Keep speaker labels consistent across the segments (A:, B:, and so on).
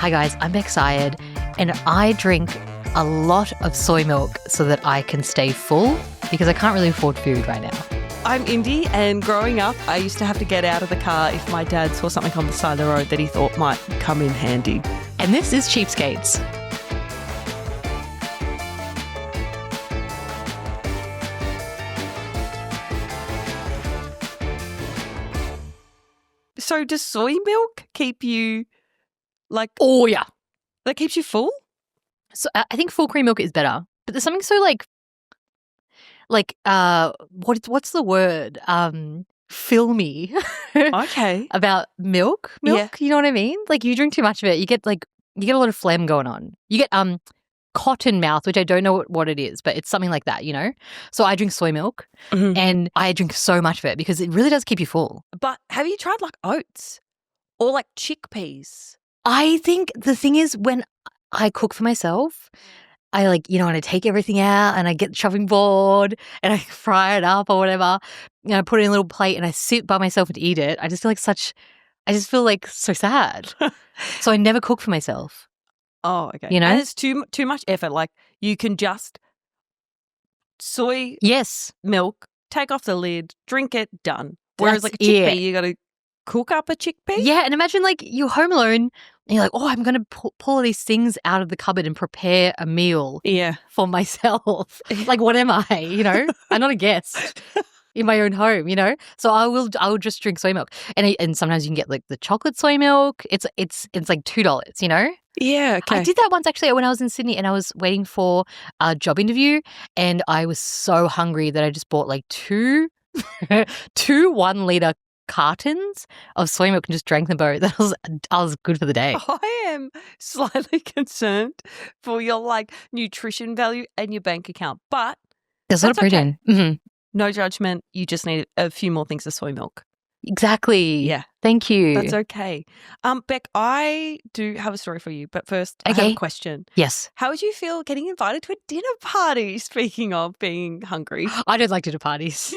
A: Hi guys, I'm Beck Syed and I drink a lot of soy milk so that I can stay full because I can't really afford food right now.
B: I'm Indy, and growing up, I used to have to get out of the car if my dad saw something on the side of the road that he thought might come in handy.
A: And this is Cheapskates.
B: So does soy milk keep you
A: Oh yeah.
B: that keeps you full?
A: So I think full cream milk is better, but there's something so what's the word? Filmy
B: Okay.
A: about milk.
B: Yeah.
A: You know what I mean? Like you drink too much of it, you get a lot of phlegm going on. You get cotton mouth, which I don't know what it is, but it's something like that, you know? So I drink soy milk and I drink so much of it because it really does keep you full.
B: But have you tried like oats or like chickpeas?
A: I think the thing is when I cook for myself, I when I take everything out and I get the chopping board and I fry it up or whatever, and I put it in a little plate and I sit by myself and eat it. I just feel like so sad. So I never cook for myself.
B: Oh, okay.
A: You know?
B: And it's too much effort. Like you can just soy
A: Yes.
B: milk, take off the lid, drink it, done. Whereas
A: That's
B: like a chickpea,
A: it.
B: you got to cook up a chickpea.
A: Yeah, and imagine you're home alone and you're like, oh, I'm going to pull all these things out of the cupboard and prepare a meal
B: Yeah.
A: for myself. Like, what am I, you know? I'm not a guest in my own home, you know? So I will just drink soy milk. And sometimes you can get like the chocolate soy milk. It's like $2, you know?
B: Yeah, okay.
A: I did that once actually when I was in Sydney and I was waiting for a job interview and I was so hungry that I just bought like two 1 liter cartons of soy milk and just drank them both. I was good for the day.
B: I am slightly concerned for your like nutrition value and your bank account, but
A: There's a lot of
B: that's okay.
A: protein.
B: No judgment. You just need a few more things of soy milk.
A: Exactly.
B: Yeah.
A: Thank you.
B: That's okay. Beck, I do have a story for you, but first I have
A: Okay.
B: a question.
A: Yes.
B: How would you feel getting invited to a dinner party, speaking of being hungry?
A: I don't like dinner parties.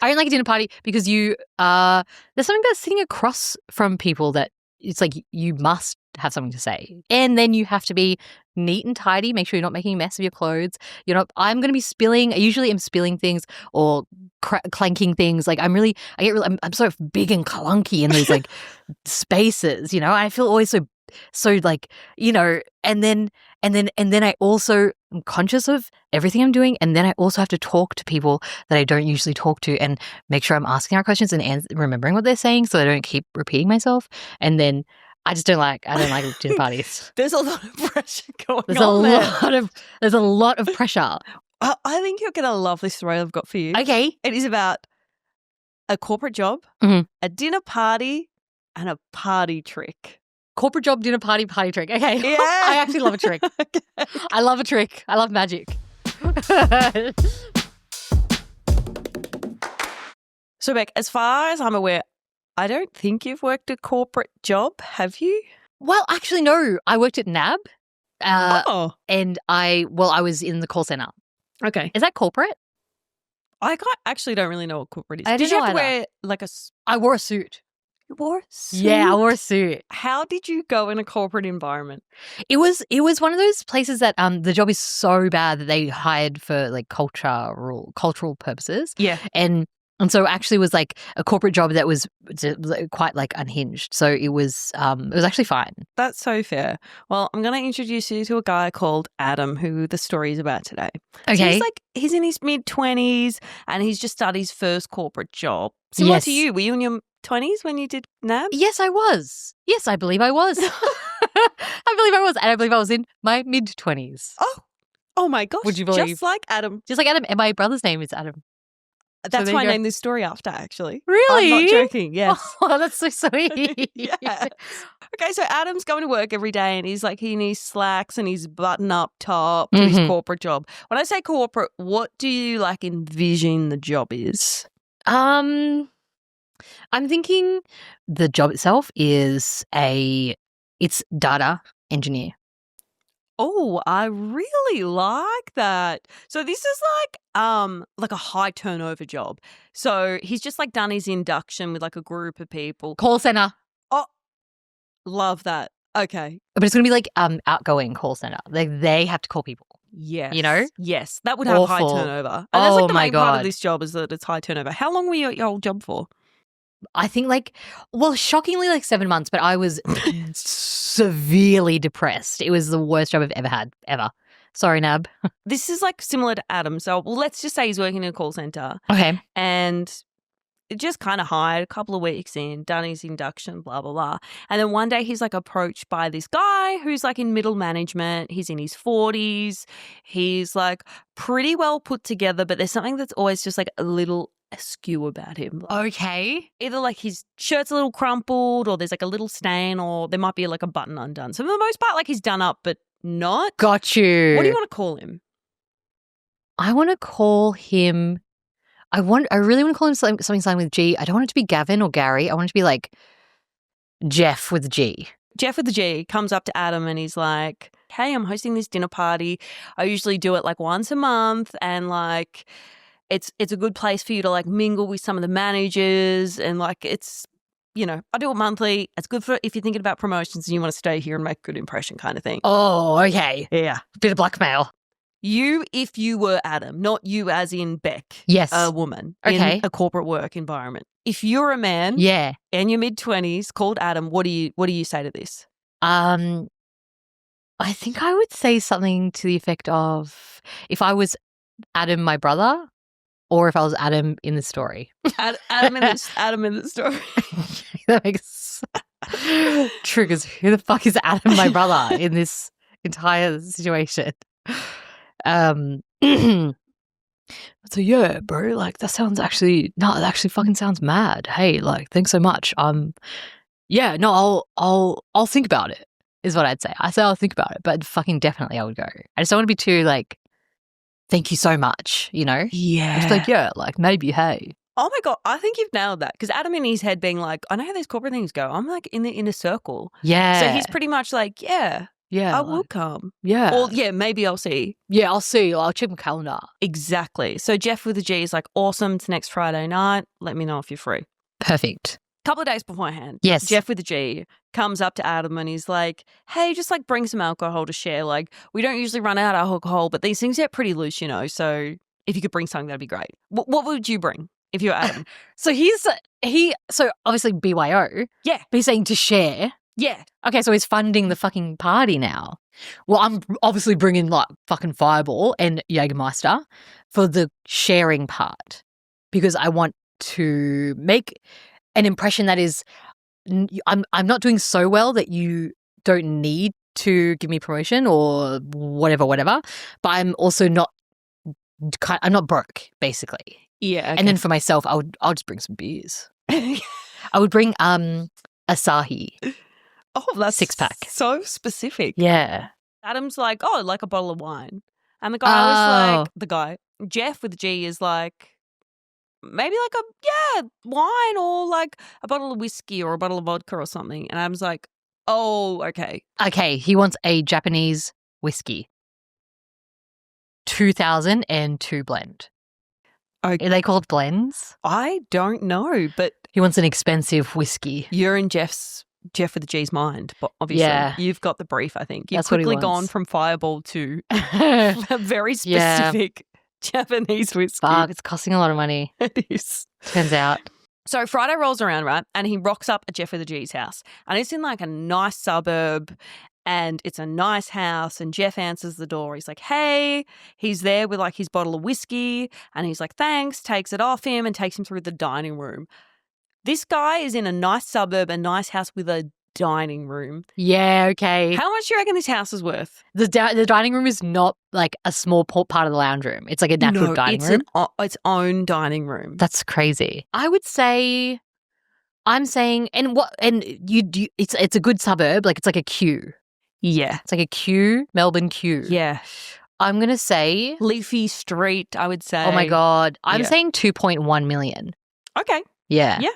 A: I don't like a dinner party because there's something about sitting across from people that it's like you must have something to say. And then you have to be neat and tidy, make sure you're not making a mess of your clothes. I'm going to be I usually am spilling things or clanking things. Like I'm so big and clunky in these like spaces, you know. I feel always so like, you know, and then I also am conscious of everything I'm doing, and then I also have to talk to people that I don't usually talk to and make sure I'm asking our questions and remembering what they're saying so I don't keep repeating myself. And then I don't like dinner parties.
B: There's a lot of pressure going
A: There's
B: on there.
A: There's a lot of pressure.
B: I think you're going to love this story I've got for you.
A: Okay.
B: It is about a corporate job, a dinner party, and a party trick.
A: Corporate job, dinner party trick. Okay.
B: Yeah.
A: I actually love a trick.
B: Okay.
A: I love a trick. I love magic.
B: So, Beck, as far as I'm aware, I don't think you've worked a corporate job, have you?
A: Well, actually, no. I worked at NAB.
B: And
A: I was in the call center.
B: okay.
A: Is that corporate?
B: I actually don't really know what corporate is.
A: I
B: Did
A: don't
B: you have
A: know
B: to
A: either.
B: wear like a
A: I wore a suit.
B: You wore a suit?
A: Yeah, I wore a suit.
B: How did you go in a corporate environment?
A: It was one of those places that the job is so bad that they hired for like cultural purposes.
B: Yeah.
A: And so actually it was like a corporate job that was quite like unhinged. So it was actually fine.
B: That's so fair. Well, I'm going to introduce you to a guy called Adam, who the story is about today.
A: Okay.
B: So he's in his mid-20s and he's just started his first corporate job. Similar to you. Were you in your 20s when you did NAB?
A: Yes, I was. Yes, I believe I was. I believe I was. And I believe I was in my mid-20s.
B: Oh my gosh.
A: Would you believe?
B: Just like Adam.
A: Just like Adam. And my brother's name is Adam.
B: That's
A: there
B: why I
A: you go.
B: named this story after, actually.
A: Really?
B: I'm not joking, yes.
A: Oh, that's so sweet.
B: Yeah. Okay, so Adam's going to work every day and he's like in his slacks and his button-up top to his corporate job. When I say corporate, what do you like envision the job is?
A: I'm thinking the job itself is it's data engineer.
B: Oh, I really like that. So this is like a high turnover job. So he's just like done his induction with like a group of people.
A: Call center.
B: Oh, Love that. Okay.
A: But it's going to be like outgoing call center. Like they have to call people.
B: Yes.
A: You know?
B: Yes. That would have high
A: Awful.
B: turnover. And that's like
A: Oh
B: the
A: my
B: main part of
A: God.
B: this job is that it's high turnover. How long were you at your old job for?
A: I think shockingly like 7 months, but I was severely depressed. It was the worst job I've ever had, ever. Sorry, Nab.
B: This is like similar to Adam. So let's just say he's working in a call center
A: Okay.
B: and just kind of hired a couple of weeks in, done his induction, blah, blah, blah. And then one day he's like approached by this guy who's like in middle management. He's in his 40s. He's like pretty well put together, but there's something that's always just like a little askew about him.
A: Okay.
B: Either like his shirt's a little crumpled or there's like a little stain or there might be like a button undone. So for the most part, like he's done up, but not.
A: Got you.
B: What do you want to call him?
A: I want to call him. I really want to call him something starting with G. I don't want it to be Gavin or Gary. I want it to be like Jeff with G.
B: Jeff with the G comes up to Adam and he's like, hey, I'm hosting this dinner party. I usually do it like once a month and like it's a good place for you to like mingle with some of the managers and like it's, you know, I do it monthly. It's good for if you're thinking about promotions and you want to stay here and make a good impression kind of thing.
A: Oh, okay.
B: Yeah.
A: Bit of blackmail.
B: You, if you were Adam, not you as in Beck.
A: Yes.
B: A woman
A: Okay.
B: in a corporate work environment. If you're a man
A: Yeah.
B: in your mid-20s called Adam, what do you say to this?
A: I think I would say something to the effect of if I was Adam, my brother, or if I was Adam in the story.
B: Adam in the story.
A: That makes triggers. Who the fuck is Adam, my brother, in this entire situation? So yeah, bro, like that actually fucking sounds mad. Hey, like, thanks so much. Yeah, no, I'll think about it, is what I'd say. I say I'll think about it, but fucking definitely I would go. I just don't want to be too like, thank you so much, you know?
B: Yeah.
A: Just like, yeah, like maybe, hey.
B: Oh my God, I think you've nailed that. Because Adam in his head being like, I know how these corporate things go. I'm like in the inner circle.
A: Yeah.
B: So he's pretty much like, yeah,
A: yeah,
B: I will come.
A: Yeah.
B: Or yeah, maybe I'll see.
A: Yeah, I'll see. I'll check my calendar.
B: Exactly. So Jeff with the G is like, awesome, it's next Friday night. Let me know if you're free.
A: Perfect.
B: Couple of days beforehand,
A: Yes.
B: Jeff with the G comes up to Adam and he's like, hey, just like bring some alcohol to share. Like, we don't usually run out of alcohol, but these things get pretty loose, you know. So if you could bring something, that'd be great. What would you bring if you're Adam?
A: So so obviously BYO.
B: Yeah.
A: But he's saying to share.
B: Yeah.
A: Okay, so he's funding the fucking party now. Well, I'm obviously bringing like fucking Fireball and Jägermeister for the sharing part because I want to make an impression that is I'm not doing so well that you don't need to give me promotion or whatever, but I'm also not broke, basically.
B: Yeah. Okay.
A: And then for myself, I'll just bring some beers. I would bring Asahi.
B: Oh, that's
A: 6-pack.
B: So specific.
A: Yeah.
B: Adam's like, oh, like a bottle of wine. And the guy was like, Jeff with the G is like, maybe like wine or like a bottle of whiskey or a bottle of vodka or something. And Adam's like, oh, okay.
A: Okay, he wants a Japanese whiskey. 2002 blend.
B: Okay.
A: Are they called blends?
B: I don't know, but
A: He wants an expensive whiskey.
B: you're in Jeff with the G's mind. But obviously,
A: Yeah.
B: you've got the brief, I think. You've
A: That's what he
B: quickly gone
A: wants.
B: from Fireball to a very specific Japanese whiskey.
A: Fuck, it's costing a lot of money,
B: It is.
A: turns out.
B: So Friday rolls around, right? And he rocks up at Jeff with the G's house. And it's in like a nice suburb and it's a nice house. And Jeff answers the door. He's like, hey, he's there with like his bottle of whiskey. And he's like, thanks, takes it off him and takes him through the dining room. This guy is in a nice suburb, a nice house with a dining room.
A: Yeah, okay.
B: How much do you reckon this house is worth?
A: The dining room is not like a small part of the lounge room. It's like a natural dining room.
B: Its own dining room.
A: That's crazy. I would say, it's a good suburb. Like it's like a Q.
B: Yeah.
A: It's like a Q, Melbourne Q.
B: Yeah.
A: I'm going to say,
B: Leafy Street, I would say.
A: oh my God, I'm
B: Yeah.
A: saying 2.1 million.
B: Okay.
A: Yeah.
B: Yeah.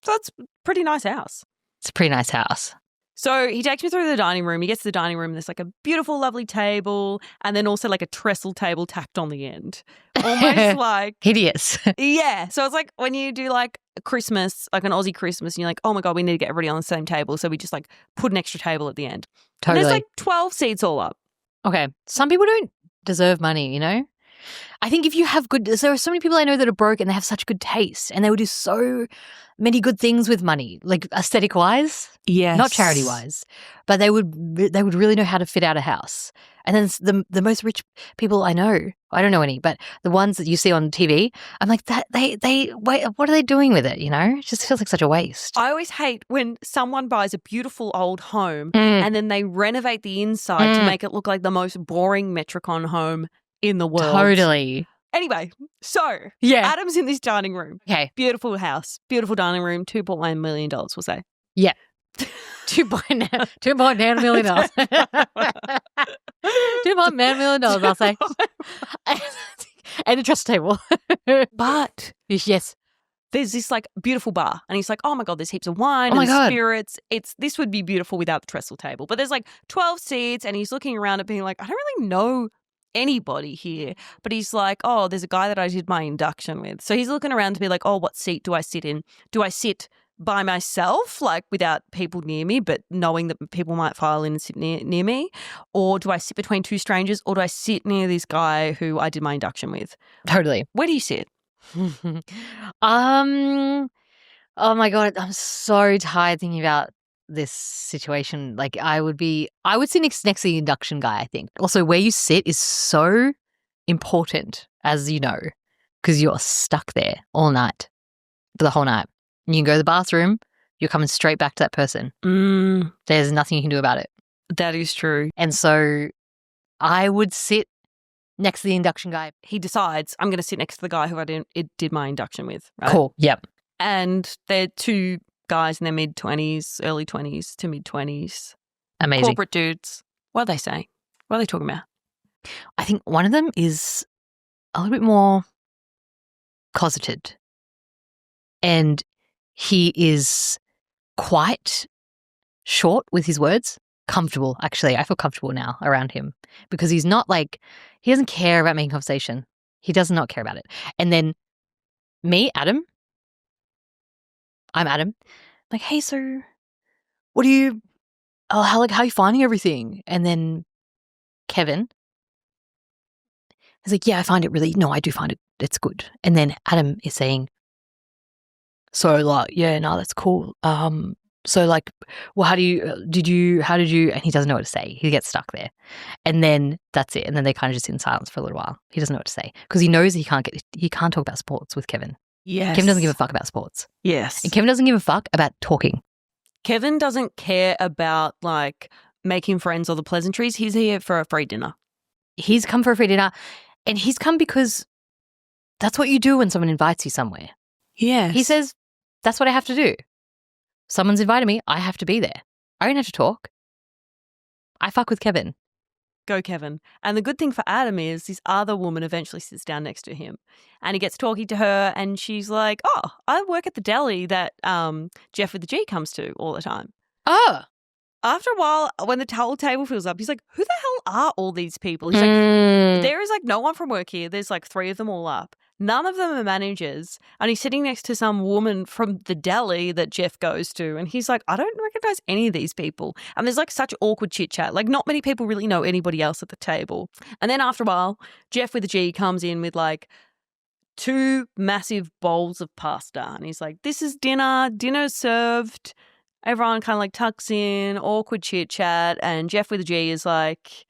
B: So that's a pretty nice house.
A: It's a pretty nice house.
B: So he takes me through the dining room. He gets to the dining room. There's like a beautiful, lovely table and then also like a trestle table tacked on the end. Almost like,
A: Hideous.
B: yeah. So it's like when you do like Christmas, like an Aussie Christmas, and you're like, oh my God, we need to get everybody on the same table. So we just like put an extra table at the end. And
A: Totally.
B: there's like 12 seats all up.
A: Okay. Some people don't deserve money, you know? I think if you have there are so many people I know that are broke and they have such good taste and they would do so many good things with money, like aesthetic wise,
B: Yes.
A: not charity wise, but they would really know how to fit out a house. And then the most rich people I know, I don't know any, but the ones that you see on TV, I'm like, that they wait, what are they doing with it? You know, it just feels like such a waste.
B: I always hate when someone buys a beautiful old home and then they renovate the inside to make it look like the most boring Metricon home in the world.
A: Totally.
B: Anyway, so
A: Yeah.
B: Adam's in this dining room.
A: Okay.
B: Beautiful house, beautiful dining room, $2.1 million, we'll say.
A: Yeah. $2.9 million. $2.9 million, I'll say. And a trust table.
B: But
A: Yes.
B: there's this like beautiful bar and he's like, oh my God, there's heaps of wine
A: Oh my
B: and
A: God.
B: spirits. This would be beautiful without the trestle table. But there's like 12 seats and he's looking around it being like, I don't really know anybody here. But he's like, oh, there's a guy that I did my induction with. So he's looking around to be like, oh, what seat do I sit in? Do I sit by myself, like without people near me, but knowing that people might file in and sit near me? Or do I sit between two strangers? Or do I sit near this guy who I did my induction with?
A: Totally.
B: Where do you sit?
A: Oh my God, I'm so tired thinking about this situation. Like I would sit next to the induction guy, I think. Also, where you sit is so important, as you know, because you're stuck there all night, for the whole night. You can go to the bathroom, you're coming straight back to that person. There's nothing you can do about it.
B: That is true.
A: And so I would sit next to the induction guy.
B: He decides, I'm going to sit next to the guy who I did my induction with. Right?
A: Cool. Yep.
B: And they're two guys in their mid-20s, early 20s to mid-20s.
A: Amazing.
B: Corporate dudes. What are they saying? What are they talking about?
A: I think one of them is a little bit more closeted. And he is quite short with his words. Comfortable, actually. I feel comfortable now around him because he's not like, he doesn't care about making conversation. He does not care about it. And then me, Adam, I'm Adam. Like, hey, so how are you finding everything? And then Kevin is like, yeah, I do find it, it's good. And then Adam is saying, so like, yeah, no, that's cool. So like, well, how did you, and he doesn't know what to say. He gets stuck there. And then that's it. And then they kind of just sit in silence for a little while. He doesn't know what to say because he knows he can't talk about sports with Kevin.
B: Yes.
A: Kevin doesn't give a fuck about sports.
B: Yes.
A: And Kevin doesn't give a fuck about talking.
B: Kevin doesn't care about like making friends or the pleasantries. He's here for a free dinner.
A: He's come for a free dinner and he's come because that's what you do when someone invites you somewhere.
B: Yeah.
A: He says, that's what I have to do. Someone's invited me. I have to be there. I don't have to talk. I fuck with Kevin.
B: Go, Kevin. And the good thing for Adam is this other woman eventually sits down next to him and he gets talking to her and she's like, oh, I work at the deli that Jeff with the G comes to all the time.
A: Oh.
B: After a while, when the whole table fills up, he's like, who the hell are all these people? He's like, there is like no one from work here. There's like 3 of them all up. None of them are managers. And he's sitting next to some woman from the deli that Jeff goes to. And he's like, I don't recognize any of these people. And there's like such awkward chit chat. Like not many people really know anybody else at the table. And then after a while, Jeff with a G comes in with like 2 massive bowls of pasta. And he's like, this is dinner. Dinner's served. Everyone kind of like tucks in, awkward chit chat. And Jeff with a G is like,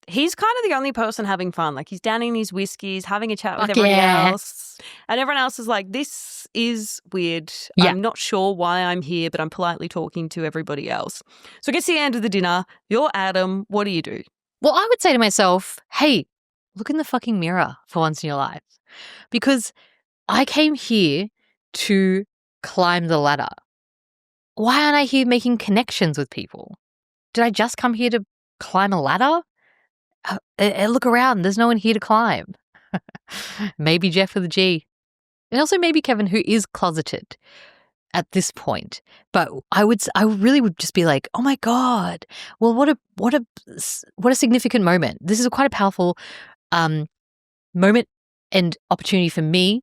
B: he's kind of the only person having fun. Like he's downing his whiskeys, having a chat with everybody else. And everyone else is like, this is weird.
A: Yeah.
B: I'm not sure why I'm here, but I'm politely talking to everybody else. So it gets to the end of the dinner. You're Adam. What do you do?
A: Well, I would say to myself, hey, look in the fucking mirror for once in your life. Because I came here to climb the ladder. Why aren't I here making connections with people? Did I just come here to climb a ladder? Look around. There's no one here to climb. Maybe Jeff with a G. And also maybe Kevin, who is closeted. at this point. But I really would just be like, oh my God, well, what a significant moment. This is quite a powerful moment and opportunity for me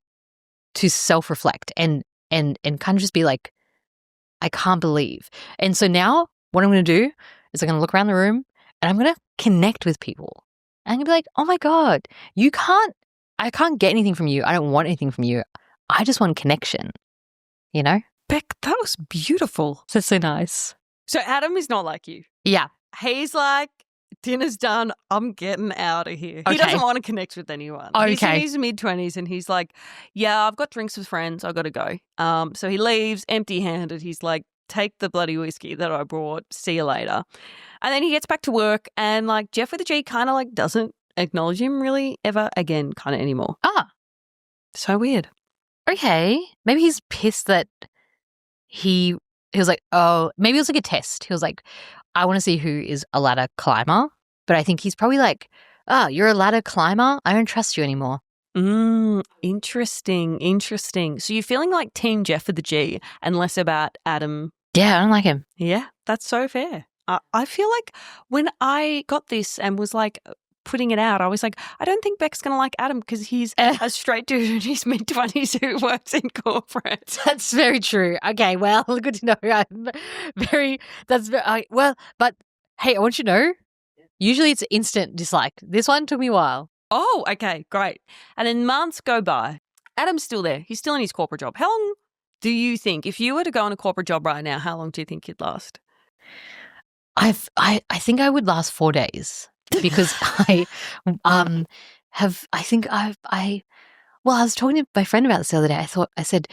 A: to self-reflect and kind of just be like, I can't believe. And so now what I'm going to do is I'm going to look around the room and I'm going to connect with people. And I'm going to be like, oh my God, I can't get anything from you. I don't want anything from you. I just want connection, you know?
B: Beck, that was beautiful.
A: That's so nice.
B: So Adam is not like you.
A: Yeah.
B: He's like, dinner's done. I'm getting out of here.
A: Okay.
B: He doesn't want to connect with anyone. He's in his mid-20s and he's like, yeah, I've got drinks with friends. I've got to go. So he leaves empty-handed. He's like, take the bloody whiskey that I brought. See you later. And then he gets back to work and like Jeff with a G kind of like doesn't acknowledge him really ever again kind of anymore. So weird.
A: Okay. Maybe he's pissed that he was like, oh, maybe it was like a test. He was like, I want to see who is a ladder climber. But I think he's probably like, you're a ladder climber? I don't trust you anymore.
B: Interesting. So you're feeling like Team Jeff with the G and less about Adam.
A: Yeah, I don't like him.
B: Yeah, that's so fair. I feel like when I got this and was like putting it out, I was like, I don't think Beck's going to like Adam because he's a straight dude in his mid-20s who works in corporate.
A: That's very true. Okay, well, good to know. But hey, I want you to know, usually it's instant dislike. This one took me a while.
B: Oh, okay, great. And then months go by. Adam's still there. He's still in his corporate job. How long do you think, if you were to go on a corporate job right now, how long do you think you'd last?
A: I think I would last 4 days because I was talking to my friend about this the other day. I said,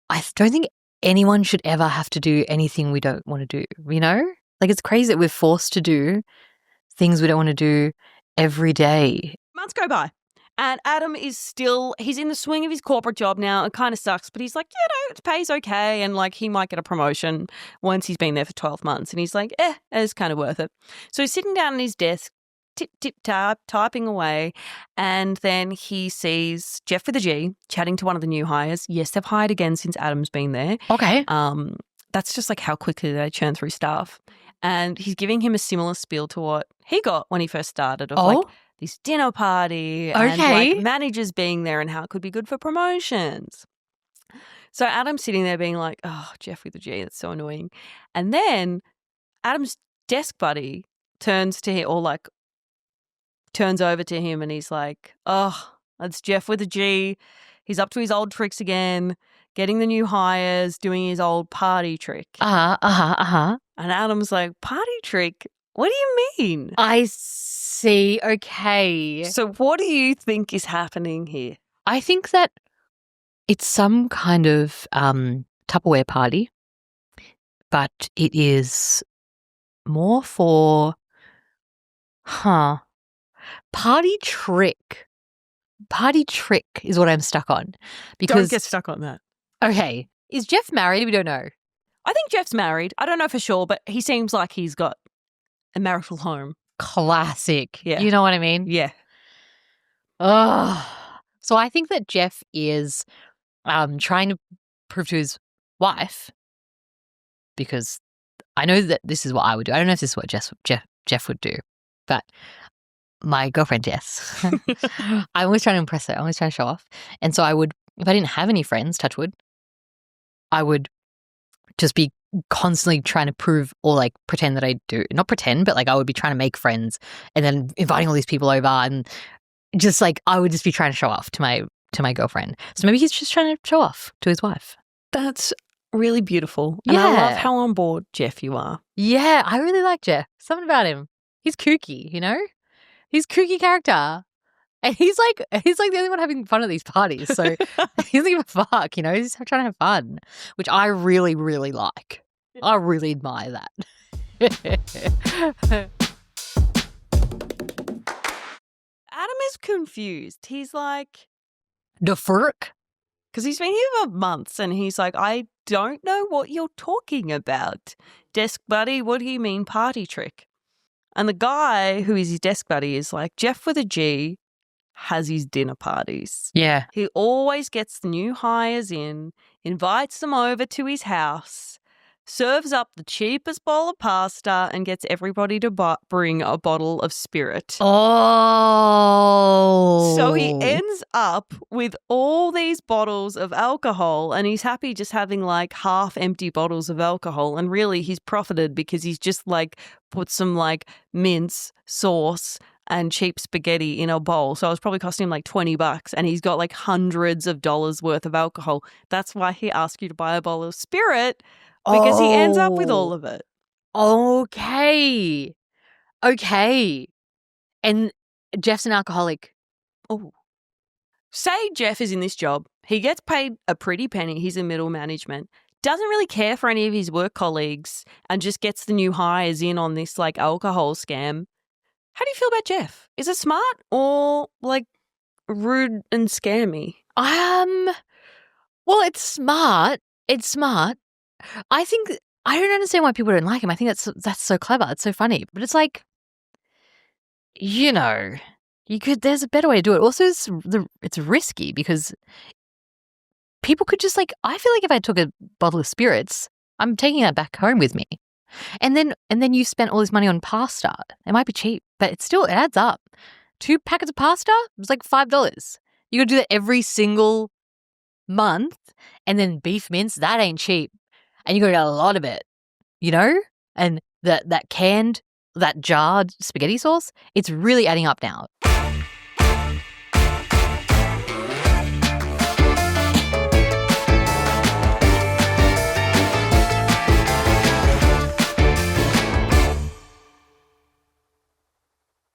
A: I don't think anyone should ever have to do anything we don't want to do, you know? Like it's crazy that we're forced to do things we don't want to do every day.
B: Months go by. And Adam is still, he's in the swing of his corporate job now. It kind of sucks, but he's like, it pays okay. And like he might get a promotion once he's been there for 12 months. And he's like, it's kind of worth it. So he's sitting down at his desk, tip-tap, typing away. And then he sees Jeff with a G chatting to one of the new hires. Yes, they've hired again since Adam's been there.
A: Okay.
B: That's just like how quickly they churn through staff. And he's giving him a similar spiel to what he got when he first started of like this dinner party and like managers being there and how it could be good for promotions. So Adam's sitting there being like, oh, Jeff with a G, that's so annoying. And then Adam's desk buddy turns over to him and he's like, oh, that's Jeff with a G. He's up to his old tricks again, getting the new hires, doing his old party trick. And Adam's like, party trick? What do you mean?
A: I see. Okay.
B: So what do you think is happening here?
A: I think that it's some kind of Tupperware party, but it is more for, party trick. Party trick is what I'm stuck on. Because,
B: don't get stuck on that.
A: Okay. Is Jeff married? We don't know.
B: I think Jeff's married. I don't know for sure, but he seems like he's got a marital home.
A: Classic.
B: Yeah.
A: You know what I mean?
B: Yeah.
A: Oh. So I think that Jeff is trying to prove to his wife, because I know that this is what I would do. I don't know if this is what Jeff would do, but my girlfriend Jess, I'm always trying to impress her. I'm always trying to show off. And so I would, if I didn't have any friends, touch wood, I would just be constantly trying to prove or like pretend that I do. Not pretend, but like I would be trying to make friends and then inviting all these people over and just like I would just be trying to show off to my girlfriend. So maybe he's just trying to show off to his wife.
B: That's really beautiful. And I love how on board Jeff you are.
A: Yeah, I really like Jeff. Something about him. He's kooky, you know? He's a kooky character. And he's like the only one having fun at these parties. So he doesn't give a fuck, you know? He's just trying to have fun, which I really, really like. I really admire that.
B: Adam is confused. He's like,
A: the fuck?
B: Because he's been here for months and he's like, I don't know what you're talking about. Desk buddy, what do you mean party trick? And the guy who is his desk buddy is like, Jeff with a G has his dinner parties.
A: Yeah.
B: He always gets the new hires in, invites them over to his house, serves up the cheapest bowl of pasta, and gets everybody to bring a bottle of spirit.
A: Oh.
B: So he ends up with all these bottles of alcohol, and he's happy just having like half empty bottles of alcohol. And really, he's profited because he's just like put some like mince, sauce, and cheap spaghetti in a bowl. So it was probably costing him like $20, and he's got like hundreds of dollars worth of alcohol. That's why he asked you to buy a bottle of spirit, because he ends up with all of it.
A: Okay. And Jeff's an alcoholic.
B: Oh. Say Jeff is in this job. He gets paid a pretty penny. He's in middle management. Doesn't really care for any of his work colleagues and just gets the new hires in on this like alcohol scam. How do you feel about Jeff? Is it smart or like rude and scammy?
A: Well, it's smart. I think I don't understand why people don't like him. I think that's so clever. It's so funny. But it's like, there's a better way to do it. Also, it's risky because people could just like, I feel like if I took a bottle of spirits, I'm taking that back home with me. And then you spent all this money on pasta. It might be cheap, but it adds up. 2 packets of pasta, it was like $5. You got to do that every single month. And then beef mince, that ain't cheap. And you got to get a lot of it, And that jarred spaghetti sauce, it's really adding up now.